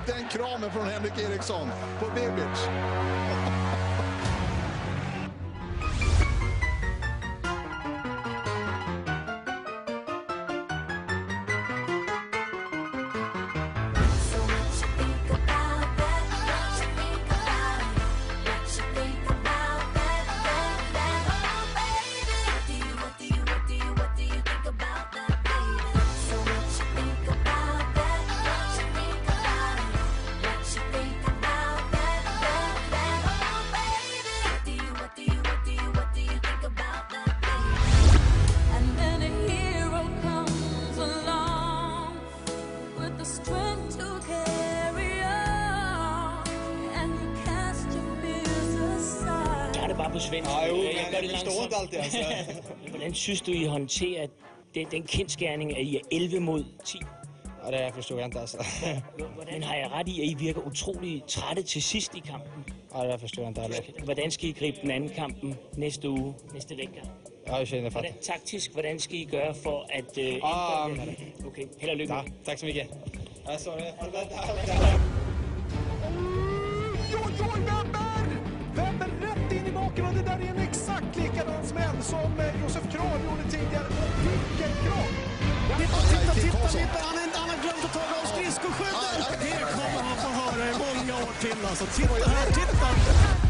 Den kramen från Henrik Eriksson på Bebic. Bare på svensk. Jeg forstår ikke alt det, altså. Hvordan synes du, I håndterer den kendskærning, at I er 11 mod 10? Og det forstår jeg ikke, altså. Hvordan har jeg ret i, at I virker utrolig trætte til sidst i kampen? Og det forstår jeg ikke. Hvordan skal I gribe den anden kampen næste uge, næste vecka? Ja, jeg känner fatt. Taktisk, hvordan skal I gøre for at... Okay, held og lykke. Ja, tak så mycket. Ja, sorry. Webber rätt in i baken och det där är en exakt likadan smäll som Josef Krav gjorde tidigare. Och vilken kropp! Titta! Han har glömt att ta av skridskoskyddet! Det kommer han få höra i många år till. Alltså, titta här, titta!